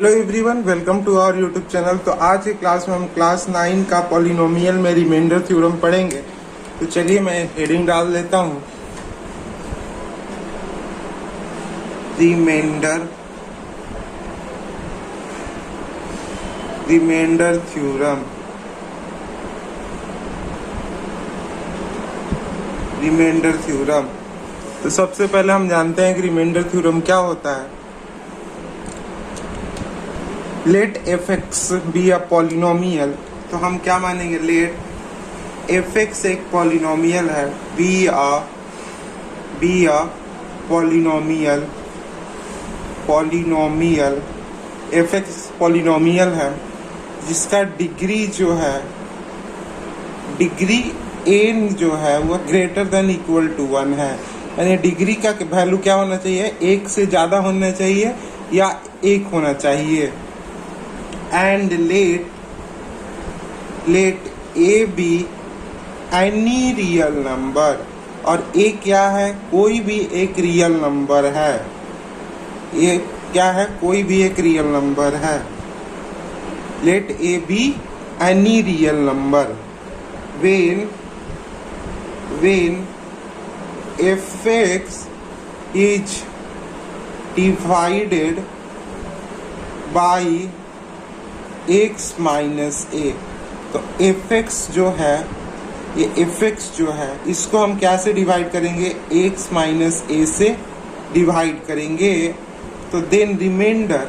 Hello everyone, welcome to our YouTube channel. तो आज के क्लास में हम क्लास 9 का पॉलिनोमियल में रिमाइंडर थ्योरम पढ़ेंगे। तो चलिए मैं हेडिंग डाल देता हूँ, रिमाइंडर थ्योरम। तो सबसे पहले हम जानते हैं कि रिमाइंडर थ्योरम क्या होता है। Let f x be a polynomial, तो हम क्या मानेंगे, लेट एफ एक्स एक पॉलिनोमियल है, be a polynomial F x polynomial है जिसका डिग्री जो है, डिग्री एन जो है वो ग्रेटर देन इक्वल टू 1 है। यानी डिग्री का वैल्यू क्या होना चाहिए, एक से ज्यादा होना चाहिए या एक होना चाहिए। And let a b any real number, और ए क्या है, कोई भी एक रियल नंबर है। ए क्या है, कोई भी एक रियल नंबर है। Let a b any real number when f(x) is divided by x minus a। तो f(x) जो है, ये f(x) जो है इसको हम क्या से डिवाइड करेंगे, x माइनस a से डिवाइड करेंगे। तो then remainder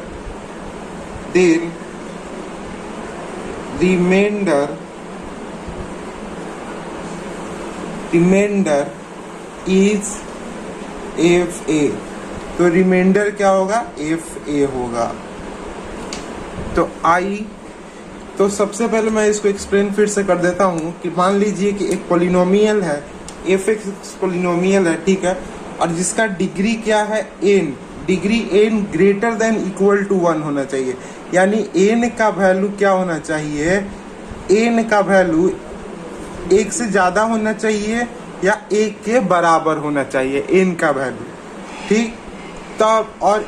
is f a. तो रिमाइंडर क्या होगा, एफ ए होगा। तो सबसे पहले मैं इसको एक्सप्लेन फिर से कर देता हूँ कि मान लीजिए कि एक पॉलिनोमियल है, एफ एक्स पॉलिनोमियल है, ठीक है, और जिसका डिग्री क्या है, n. Degree n greater than equal to 1 होना चाहिए। यानी एन का वैल्यू क्या होना चाहिए, एन का वैल्यू एक से ज्यादा होना चाहिए या एक के बराबर होना चाहिए, एन का वैल्यू, ठीक। तब और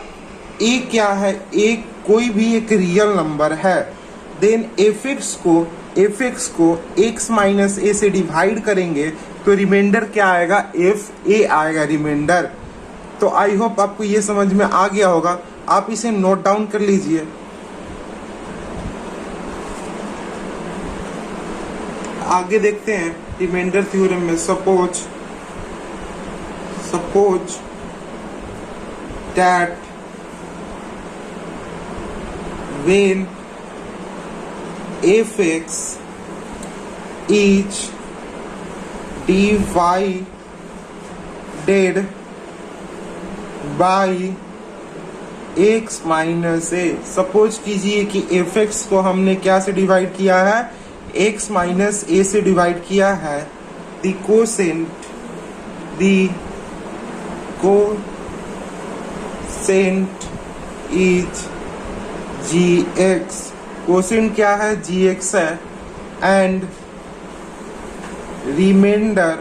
ए क्या है, एक कोई भी एक रियल नंबर है। देन एफ एक्स को x माइनस ए से डिवाइड करेंगे तो रिमाइंडर क्या आएगा, एफ ए आएगा रिमाइंडर। तो आई होप आपको ये समझ में आ गया होगा। आप इसे नोट डाउन कर लीजिए। आगे देखते हैं रिमाइंडर थ्योरम में। Suppose that when f(x) is divided by x minus A. Suppose कीजिए कि f(x) को हमने क्या से डिवाइड किया है, x माइनस ए से डिवाइड किया है। The quotient is gx। Quotient क्या है, gx है। And remainder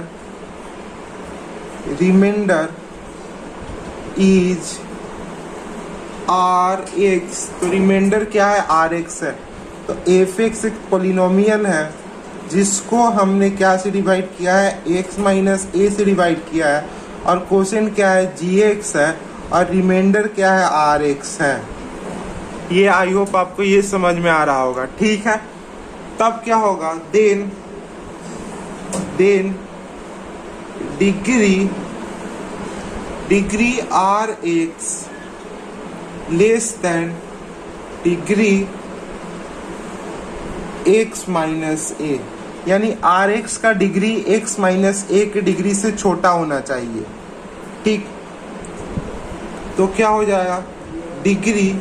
is rx। तो रिमाइंडर क्या है, rx है। तो f(x) एक पॉलिनोमियल है जिसको हमने क्या से डिवाइड किया है, x माइनस ए से डिवाइड किया है, और कोसेंट क्या है, gx है, और रिमाइंडर क्या है, rx है। ये आई होप आपको ये समझ में आ रहा होगा, ठीक है। तब क्या होगा, then degree rx less than degree x minus A. यानी rx का डिग्री x माइनस ए की डिग्री से छोटा होना चाहिए, ठीक। तो क्या हो जाएगा, डिग्री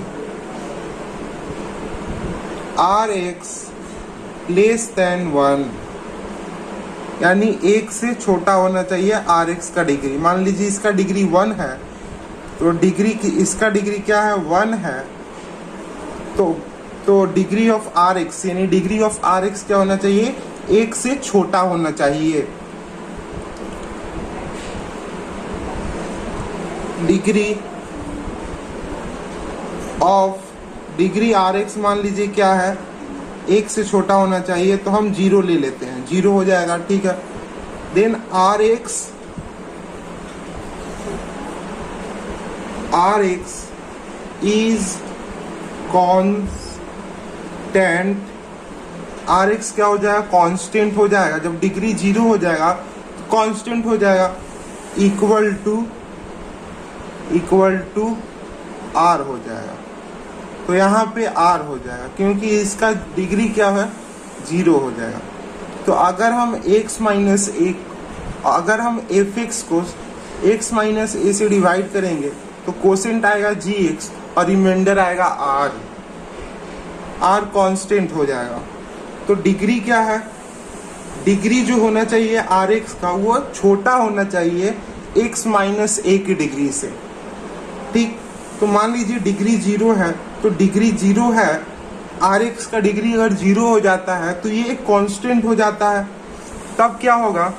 rx लेस देन 1, यानी एक से छोटा होना चाहिए rx का डिग्री। मान लीजिए इसका डिग्री 1 है, तो इसका डिग्री क्या है, 1 है। तो डिग्री ऑफ rx यानी डिग्री ऑफ rx क्या होना चाहिए, एक से छोटा होना चाहिए। Degree of degree r x मान लीजिए क्या है, एक से छोटा होना चाहिए, तो हम 0 ले लेते हैं, 0 हो जाएगा, ठीक है। Then r x is constant, r x क्या हो जाएगा, कांस्टेंट हो जाएगा। जब डिग्री 0 हो जाएगा तो कांस्टेंट हो जाएगा, इक्वल टू आर हो जाएगा। तो यहाँ पे आर हो जाएगा क्योंकि इसका डिग्री क्या है, 0 हो जाएगा। तो अगर हम अगर हम एफ एक्स को x माइनस ए से डिवाइड करेंगे तो कोसेंट आएगा gx और रिमाइंडर आएगा r कांस्टेंट हो जाएगा। तो डिग्री क्या है, डिग्री जो होना चाहिए आर एक्स का वो छोटा होना चाहिए x माइनस ए की डिग्री से, ठीक। तो मान लीजिए डिग्री 0 है, तो डिग्री 0 है, आर एक्स का डिग्री अगर 0 हो जाता है तो ये एक कांस्टेंट हो जाता है। तब क्या होगा,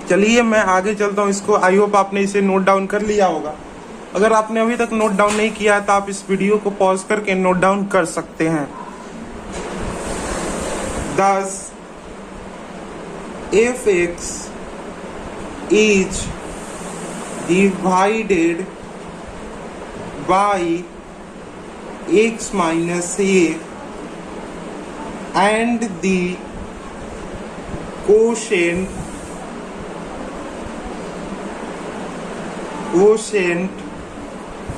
चलिए मैं आगे चलता हूँ इसको। आई होप आपने इसे नोट डाउन कर लिया होगा। अगर आपने अभी तक नोट डाउन नहीं किया है तो आप इस वीडियो को पॉज करके नोट डाउन कर सकते हैं। Thus, if x is divided by x minus a and the quotient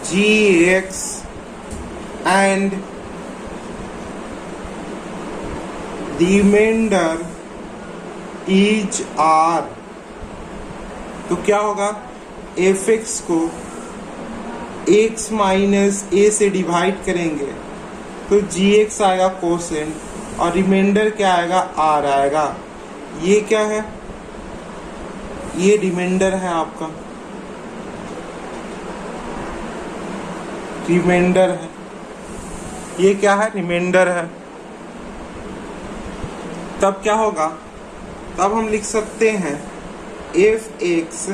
gx and remainder is r, तो क्या होगा, एफ एक्स को x माइनस ए से डिवाइड करेंगे तो जी एक्स आएगा कोसेंट और रिमाइंडर क्या आएगा, आर आएगा। ये क्या है, ये रिमाइंडर है आपका, रिमाइंडर है, ये क्या है, रिमाइंडर है। तब क्या होगा, तब हम लिख सकते हैं f x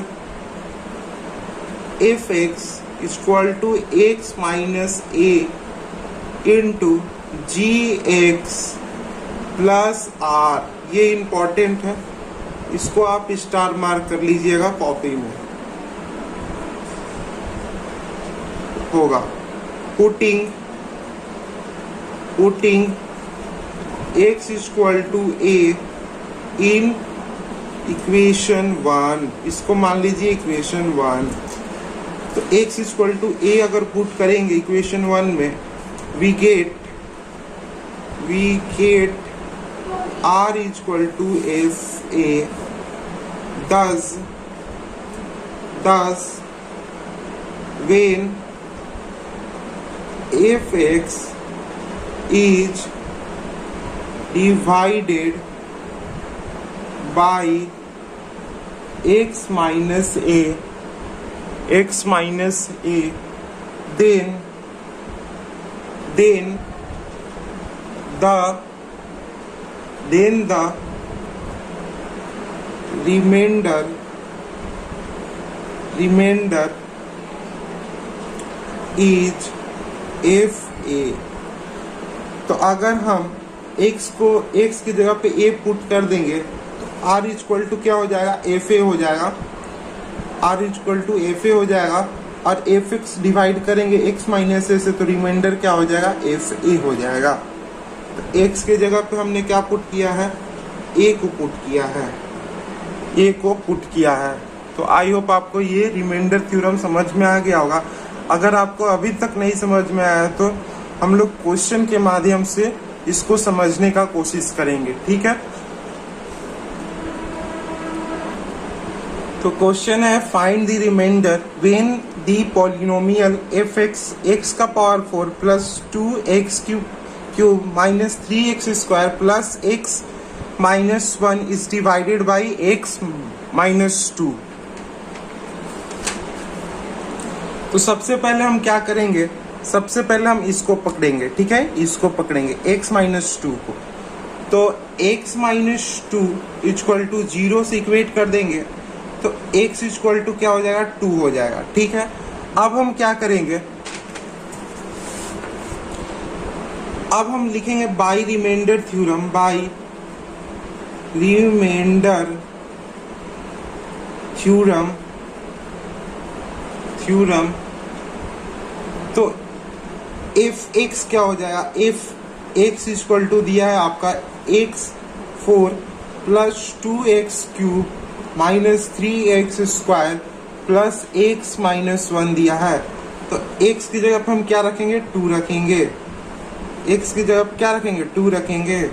equal to x minus a into g x plus r. ये इंपॉर्टेंट है, इसको आप स्टार मार्क कर लीजिएगा कॉपी में। होगा putting x equal to a in equation 1, इसको मान लीजिए इक्वेशन 1। तो x इक्वल टू a अगर पुट करेंगे इक्वेशन 1 में, we get r equal to f a. thus when f x is divided by x minus a, then the remainder is f a। तो अगर हम x को x की जगह पे a पुट कर देंगे तो r इक्वल टू क्या हो जाएगा, एफ ए हो जाएगा, r equal to f a हो जाएगा। और एफ एक्स डिवाइड करेंगे x माइनस ए से तो रिमाइंडर क्या हो जाएगा, एफ ए हो जाएगा। तो x के जगह पे हमने क्या पुट किया है, a को पुट किया है। तो आई होप आपको ये रिमाइंडर थ्योरम समझ में आ गया होगा। अगर आपको अभी तक नहीं समझ में आया तो हम लोग क्वेश्चन के माध्यम से इसको समझने का कोशिश करेंगे, ठीक है। तो क्वेश्चन है find the remainder when the polynomial F X का power 4 plus 2x cube minus 3x square plus x minus 1 is divided by x minus 2। तो सबसे पहले हम क्या करेंगे, सबसे पहले हम इसको पकड़ेंगे, ठीक है, इसको पकड़ेंगे x माइनस 2 को। तो x माइनस 2 इक्वल टू 0 से इक्वेट कर देंगे तो x इक्वल टू क्या हो जाएगा, 2 हो जाएगा, ठीक है। अब हम क्या करेंगे, अब हम लिखेंगे by remainder theorem, by remainder theorem, तो एफ एक्स क्या हो जाएगा, एफ एक्स इक्वल टू दिया है आपका x4 plus 2x³ minus 3x square plus x minus 1 दिया है। तो x की जगह पर हम क्या रखेंगे, 2 रखेंगे। x की जगह क्या रखेंगे, 2 रखेंगे।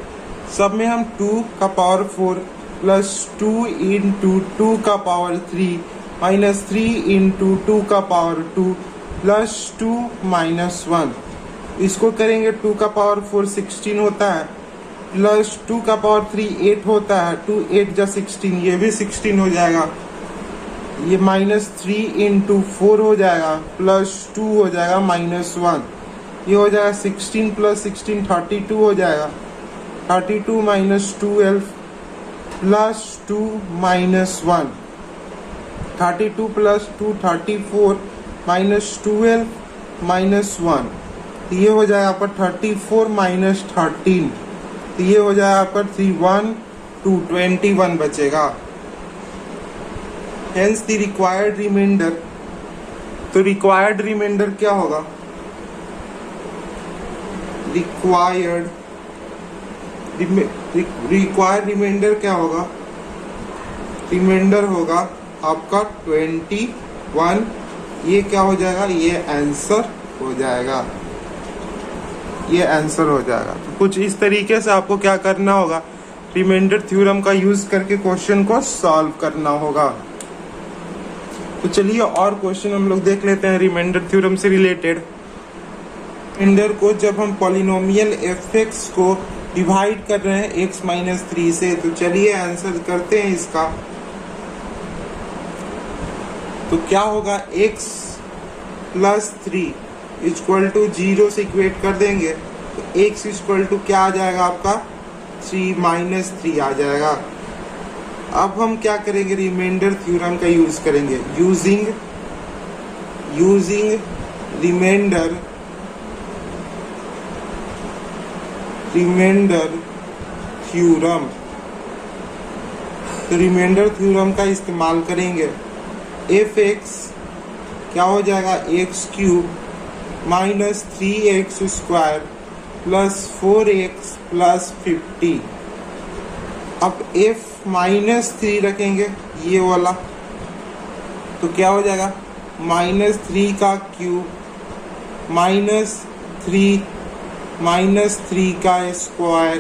सब में हम 2 का पावर 4 प्लस 2 इंटू 2 का पावर 3 माइनस 3 इंटू 2 का पावर 2 प्लस 2 माइनस 1, इसको करेंगे 2 का पावर 4 16 होता है प्लस 2 का पावर 3 8 होता है, 2 8 जा 16, ये भी 16 हो जाएगा। ये माइनस 3 इंटू 4 हो जाएगा प्लस 2 हो जाएगा माइनस 1, ये हो जाएगा 16 प्लस 16 32 हो जाएगा, 32 minus 12 plus 2 minus 1, 32 plus 2 34 minus 12 minus 1, तो ये हो जाएगा आपका 34 माइनस 13, तो ये हो जाएगा आपका 31 2 21 बचेगा। हेंस द रिक्वायर्ड रिमाइंडर, तो रिक्वायर्ड रिमाइंडर क्या होगा, रिक्वायर्ड रिमाइंडर क्या होगा, रिमाइंडर होगा आपका 21, ये क्या हो जाएगा, ये आंसर हो जाएगा, ये आंसर हो जाएगा। तो कुछ इस तरीके से आपको क्या करना होगा, रिमाइंडर थ्योरम का यूज करके क्वेश्चन को सॉल्व करना होगा। तो चलिए और क्वेश्चन हम लोग देख लेते हैं रिमाइंडर थ्योरम से रिलेटेड। रिमाइंडर को जब हम पॉलिनोमियल एफ(x) को डिवाइड कर रहे हैं x माइनस 3 से, तो चलिए आंसर करते हैं इसका। तो क्या होगा, x प्लस 3 इक्वल टू 0 से इक्वेट कर देंगे, तो x इक्वल टू क्या आ जाएगा आपका 3 माइनस 3 आ जाएगा। अब हम क्या करेंगे, रिमाइंडर थ्योरम का यूज करेंगे, यूजिंग रिमाइंडर थ्योरम, तो रिमाइंडर थ्योरम का इस्तेमाल करेंगे। f(x) क्या हो जाएगा, x³ minus 3x square plus 4x plus 50। अब f माइनस 3 रखेंगे ये वाला, तो क्या हो जाएगा, माइनस 3 का क्यूब माइनस 3 का स्क्वायर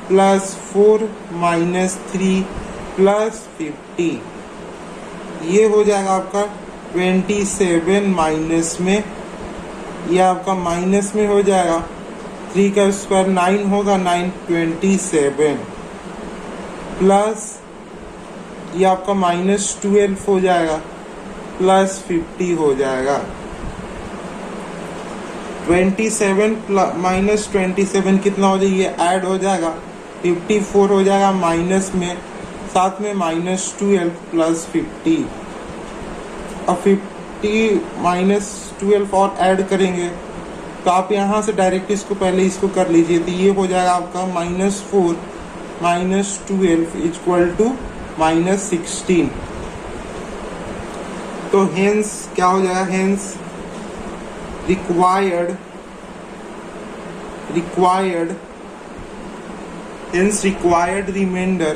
प्लस 4 माइनस 3 प्लस 50, ये हो जाएगा आपका 27 माइनस में, ये आपका माइनस में हो जाएगा, 3 का स्क्वायर 9 होगा, 9 27 प्लस ये आपका माइनस 12 हो जाएगा प्लस 50 हो जाएगा। 27 माइनस 27 कितना हो जाएगा, ये ऐड हो जाएगा, 54 हो जाएगा माइनस में, साथ में माइनस 12 प्लस 50, अब 50 माइनस 12 और ऐड करेंगे, तो आप यहाँ से डायरेक्ट इसको पहले इसको कर लीजिए, तो ये हो जाएगा आपका minus 4 minus 12 equal to minus 16। तो हेंस क्या हो जाएगा, hence required remainder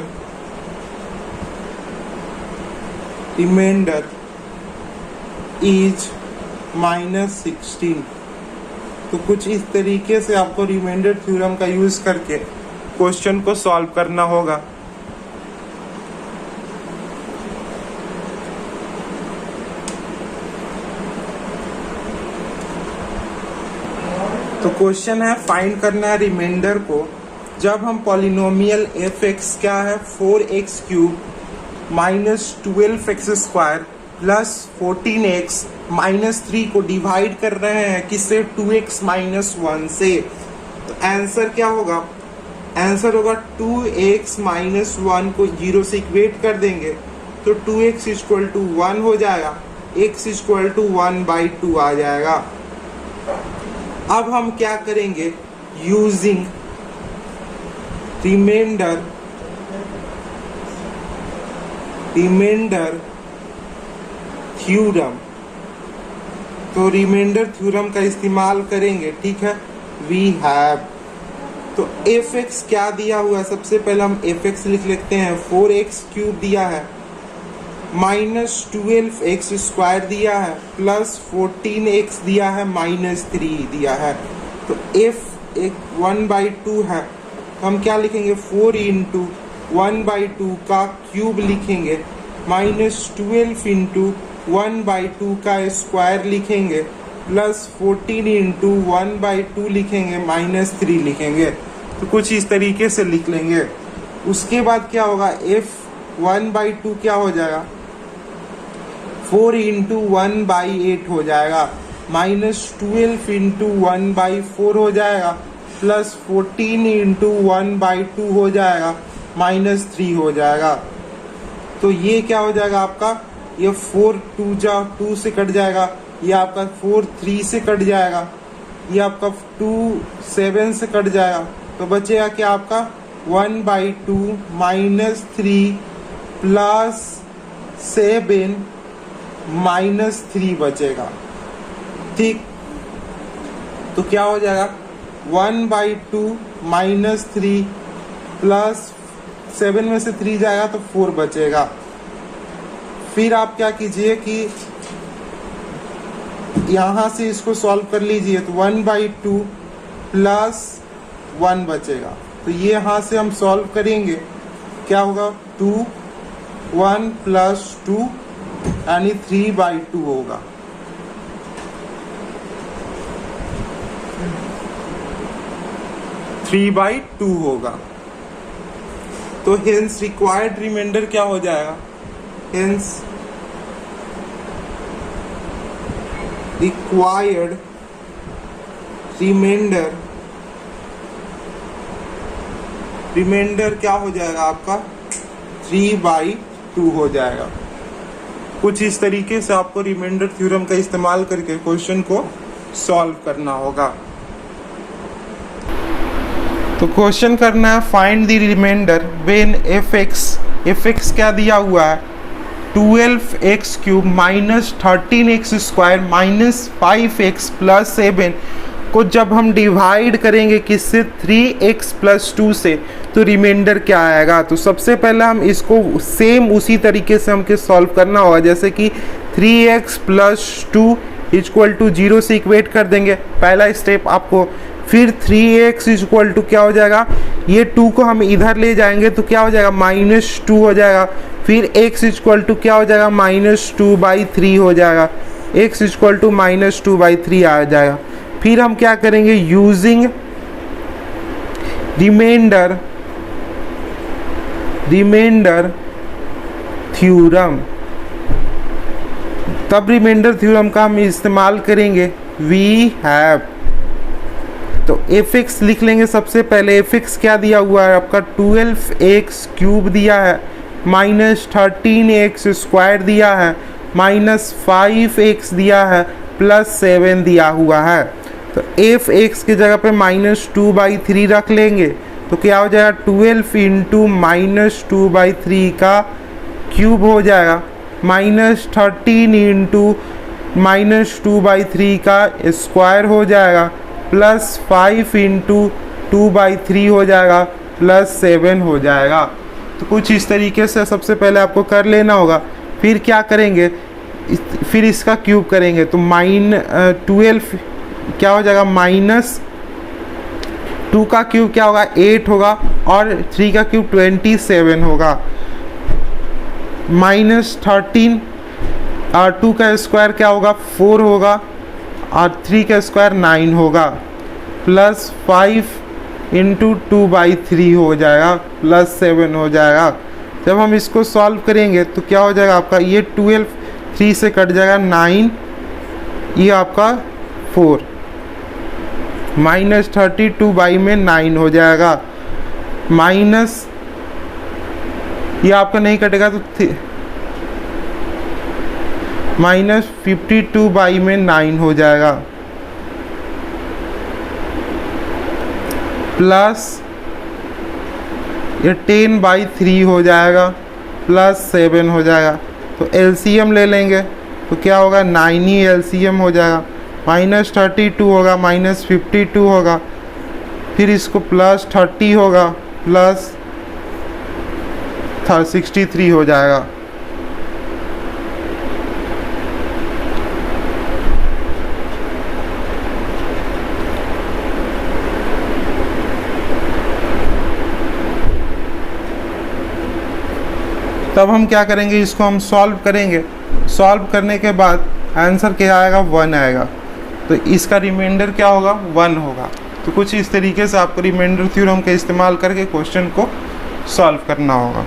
is minus 16। तो कुछ इस तरीके से आपको रिमाइंडर थ्योरम का यूज करके क्वेश्चन को सॉल्व करना होगा। तो क्वेश्चन है, फाइंड करना है रिमाइंडर को जब हम पॉलिनोमियल f(x) क्या है 4x³ minus 12x square plus 14x minus 3 को डिवाइड कर रहे हैं किससे, 2x माइनस 1 से। तो आंसर क्या होगा, आंसर होगा 2x माइनस 1 को 0 से इक्वेट कर देंगे, तो 2x इक्वल टू 1 हो जाएगा, x इक्वल टू 1/2 आ जाएगा। अब हम क्या करेंगे, यूजिंग रिमाइंडर थ्योरम। तो रिमाइंडर थ्योरम का इस्तेमाल करेंगे, ठीक है। वी हैव, तो एफ एक्स क्या दिया हुआ है, सबसे पहले हम एफ एक्स लिख लेते हैं। 4x³ दिया है, -12x² दिया है, +14x दिया है, -3 दिया है। तो एफ एक 1/2 है, तो हम क्या लिखेंगे, 4 × 1/2 का क्यूब लिखेंगे, -12 × 1/2 का स्क्वायर लिखेंगे, +14 × 1/2 लिखेंगे, -3 लिखेंगे। तो कुछ इस तरीके से लिख लेंगे। उसके बाद क्या होगा, f 1/2 क्या हो जाएगा, 4 × 1/8 हो जाएगा, -12 × 1/4 हो जाएगा, +14 × 1/2 हो जाएगा, -3 हो जाएगा। तो ये क्या हो जाएगा आपका, ये 4 2 से कट जाएगा, ये आपका 4 3 से कट जाएगा, ये आपका 2 7 से कट जाएगा। तो बचेगा क्या आपका 1/2 -3 +7 -3 बचेगा, ठीक। तो क्या हो जाएगा 1/2 -3 +7 में से 3 जाएगा तो 4 बचेगा। फिर आप क्या कीजिए कि यहां से इसको सॉल्व कर लीजिए, तो 1/2 +1 बचेगा। तो ये यहां से हम सॉल्व करेंगे, क्या होगा 2 1 + 2 यानी 3/2 होगा। तो हेंस रिक्वायर्ड रिमाइंडर क्या हो जाएगा, हेंस रिक्वायर्ड रिमाइंडर क्या हो जाएगा आपका 3/2 हो जाएगा। कुछ इस तरीके से आपको रिमाइंडर थ्योरम का इस्तेमाल करके क्वेश्चन को सॉल्व करना होगा। तो क्वेश्चन करना है, find the remainder when f x क्या दिया हुआ है 12x³ -13x² -5x + 7 को जब हम डिवाइड करेंगे किससे 3x + 2 से, तो रिमाइंडर क्या आएगा। तो सबसे पहले हम इसको सेम उसी तरीके से हमको सॉल्व करना होगा, जैसे कि 3x + 2 = 0 से इक्वेट कर देंगे, पहला स्टेप आपको। फिर 3x = क्या हो जाएगा, ये 2 को हम इधर ले जाएंगे तो क्या हो जाएगा -2 हो जाएगा। फिर x = क्या हो जाएगा -2/3 हो जाएगा, x = -2/3 आ जाएगा। फिर हम क्या करेंगे, यूजिंग रिमाइंडर थ्योरम, तब रिमाइंडर थ्योरम का हम इस्तेमाल करेंगे। वी हैव, तो एफ एक्स लिख लेंगे सबसे पहले। एफ एक्स क्या दिया हुआ है आपका 12x³ दिया है, -13x² दिया है, -5x दिया है, +7 दिया हुआ है। तो एफ एक्स की जगह पे -2/3 रख लेंगे, तो क्या हो जाएगा 12 × -2/3 का क्यूब हो जाएगा, -13 × -2/3 का स्क्वायर हो जाएगा, +5 × 2/3 हो जाएगा, +7 हो जाएगा। तो कुछ इस तरीके से सबसे पहले आपको कर लेना होगा। फिर क्या करेंगे, फिर इसका क्यूब करेंगे, तो -12 क्या हो जाएगा, -2 का क्यूब क्या होगा 8 होगा, और 3 का क्यूब 27 होगा, -13 और 2 का स्क्वायर क्या होगा 4 होगा, और 3 का स्क्वायर 9 होगा, +5 × 2/3 हो जाएगा, +7 हो जाएगा। जब हम इसको सॉल्व करेंगे तो क्या हो जाएगा आपका, ये 12 3 से कट जाएगा 9, ये आपका 4, -32/9 हो जाएगा, माइनस ये आपका नहीं कटेगा तो -52/9 हो जाएगा। प्लस ये 10/3 हो जाएगा प्लस 7 हो जाएगा। तो एलसीएम ले लेंगे तो क्या होगा 9 ही एलसीएम हो जाएगा। -32 होगा, -52 होगा, फिर इसको +30 होगा, प्लस 63 हो जाएगा। तब हम क्या करेंगे, इसको हम सॉल्व करेंगे। सॉल्व करने के बाद आंसर क्या आएगा, 1 आएगा। तो इसका रिमाइंडर क्या होगा, 1 होगा। तो कुछ इस तरीके से आपको रिमाइंडर थ्योरम का इस्तेमाल करके क्वेश्चन को सॉल्व करना होगा।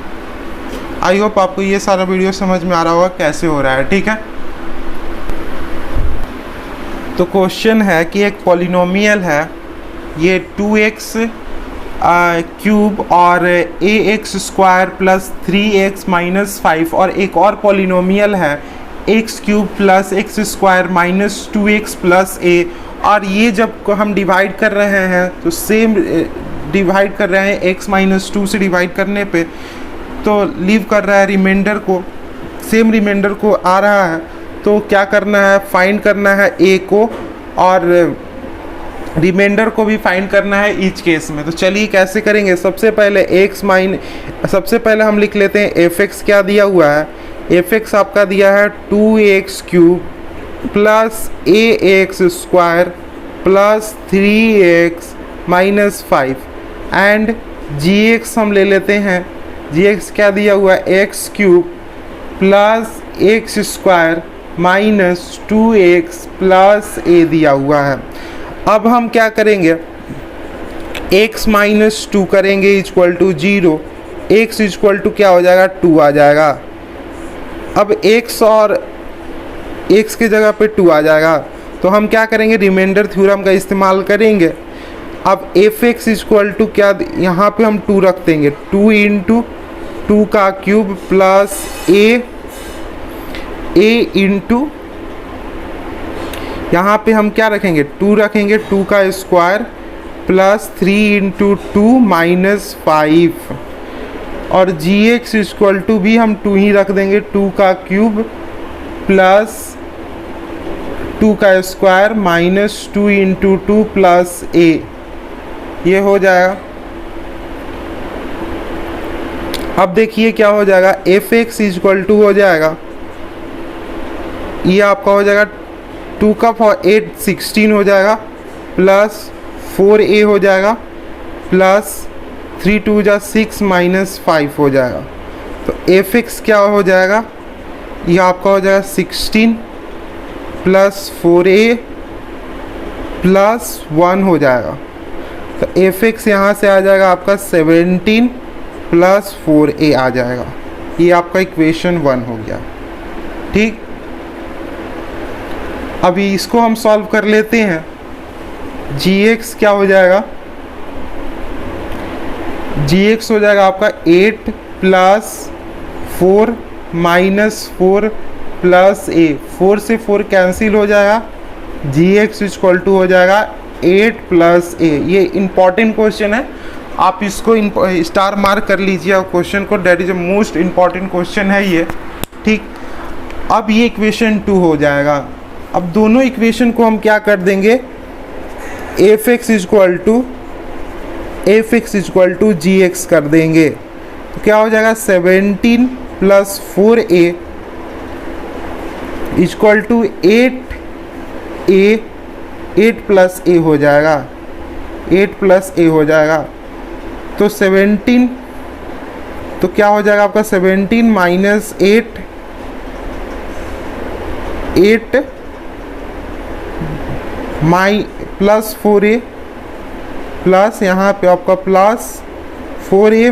आई होप आपको ये सारा वीडियो समझ में आ रहा होगा कैसे हो रहा है, ठीक है। तो क्वेश्चन है कि एक पॉलिनोमियल है, ये 2x क्यूब और ax² प्लस 3x माइनस 5, और एक और पॉलिनोमियल है x cube plus x² minus 2x plus a। और ये जब हम डिवाइड कर रहे हैं तो सेम डिवाइड कर रहे हैं, x माइनस 2 से डिवाइड करने पे तो लीव कर रहा है रिमाइंडर को, सेम रिमाइंडर को आ रहा है। तो क्या करना है, फाइंड करना है a को और रिमाइंडर को भी फाइंड करना है ईच केस में। तो चलिए कैसे करेंगे। सबसे पहले हम लिख लेते हैं fx क्या दिया हुआ है। fx आपका दिया है 2x cube plus ax² plus 3x minus 5 and gx हम ले लेते हैं। gx क्या दिया हुआ है, x cube plus x² minus 2x plus a दिया हुआ है। अब हम क्या करेंगे, x माइनस 2 करेंगे equal to 0, x equal to क्या हो जाएगा, 2 आ जाएगा। अब x और x की जगह पे 2 आ जाएगा। तो हम क्या करेंगे, रिमाइंडर थ्योरम का इस्तेमाल करेंगे। अब fx इक्वल टू क्या, यहाँ पे हम 2 रख देंगे, 2 इंटू 2 का क्यूब प्लस a इंटू यहाँ पे हम क्या रखेंगे, 2 रखेंगे, 2 का स्क्वायर प्लस 3 इंटू 2 माइनस 5, और gx इक्वल टू भी हम 2 ही रख देंगे, 2 का क्यूब प्लस 2 का square minus 2 into 2 plus a, ये हो जाएगा। अब देखिए क्या हो जाएगा, fx इक्वल टू हो जाएगा, ये आपका हो जाएगा 2 का 8 16 हो जाएगा प्लस 4a हो जाएगा प्लस 3 2 जा 6 माइनस 5 हो जाएगा। तो fx क्या हो जाएगा, ये आपका हो जाएगा 16 प्लस 4a प्लस 1 हो जाएगा। तो fx यहाँ से आ जाएगा आपका 17 प्लस 4a आ जाएगा। ये आपका इक्वेशन 1 हो गया, ठीक। अभी इसको हम सॉल्व कर लेते हैं। gx क्या हो जाएगा, gx हो जाएगा आपका 8 प्लस 4 माइनस 4 प्लस a, 4 से 4 कैंसिल हो जाएगा, gx इक्वल टू हो जाएगा 8 प्लस a। ये इम्पॉर्टेंट क्वेश्चन है, आप इसको स्टार मार्क कर लीजिए क्वेश्चन को, that is a most important question है ये, ठीक। अब ये इक्वेशन 2 हो जाएगा। अब दोनों इक्वेशन को हम क्या कर देंगे, fx इक्वल टू gx कर देंगे। तो क्या हो जाएगा, 17 plus 4a equal to 8 plus a हो जाएगा, 8 प्लस a हो जाएगा। तो 17, तो क्या हो जाएगा आपका 17 माइनस 8 माई प्लस 4a प्लस यहाँ पे आपका plus 4a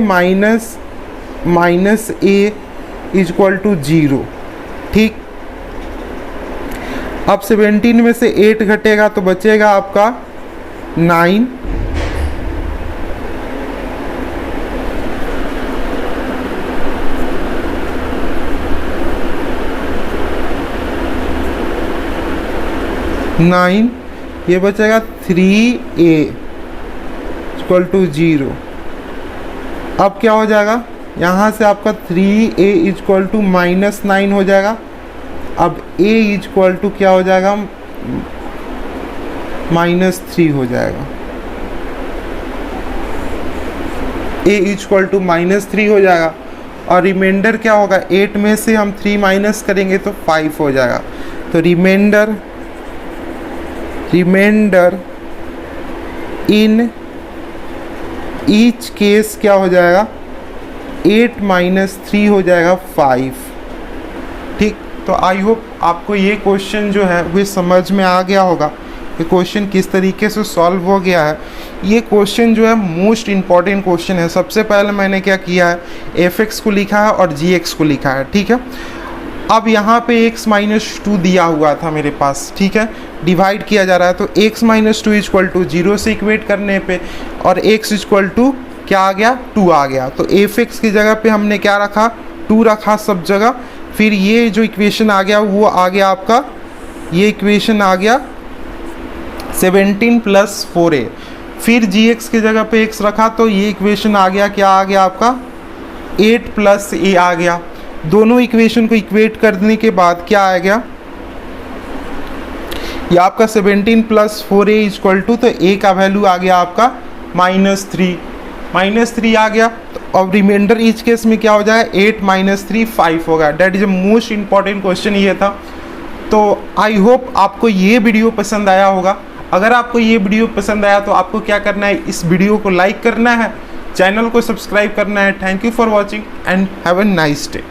minus a equal to 0, ठीक। अब 17 में से 8 घटेगा तो बचेगा आपका 9, ये बचेगा 3a इक्वल टू 0। अब क्या हो जाएगा, यहाँ से आपका 3a इक्वल टू -9 हो जाएगा। अब a इक्वल टू क्या हो जाएगा, -3 हो जाएगा। a इक्वल टू -3 हो जाएगा और रिमाइंडर क्या होगा, 8 में से हम 3 माइनस करेंगे तो 5 हो जाएगा। तो रिमाइंडर इन ईच केस क्या हो जाएगा, 8 - 3 हो जाएगा 5। ठीक, तो आई होप आपको ये क्वेश्चन जो है वो समझ में आ गया होगा, ये क्वेश्चन किस तरीके से सॉल्व हो गया है। ये क्वेश्चन जो है मोस्ट इम्पॉर्टेंट क्वेश्चन है। सबसे पहले मैंने क्या किया है, fx को लिखा है और gx को लिखा है, ठीक है। अब यहाँ पे x - 2 दिया हुआ था मेरे पास, ठीक है, डिवाइड किया जा रहा है। तो x - 2 इक्वल टू 0 से इक्वेट करने पे और x इक्वल टू क्या आ गया, 2 आ गया। तो fx की जगह पे हमने क्या रखा, 2 रखा सब जगह। फिर ये जो इक्वेशन आ गया वो आ गया आपका, ये इक्वेशन आ गया 17 + 4a। फिर gx की जगह पे x रखा तो ये इक्वेशन आ गया, क्या आ गया आपका, 8 + a आ गया। दोनों इक्वेशन को इक्वेट करने के बाद क्या आ गया, ये आपका 17 + 4a इक्वल टू, तो a का वैल्यू आ गया आपका -3 आ गया। तो अब रिमाइंडर ईच केस में क्या हो जाएगा, 8 - 3 5 होगा। That is a most important question ये था। तो आई होप आपको ये वीडियो पसंद आया होगा। अगर आपको ये वीडियो पसंद आया तो आपको क्या करना है, इस वीडियो को लाइक करना है, चैनल को सब्सक्राइब करना है। Thank you for watching and have a nice day.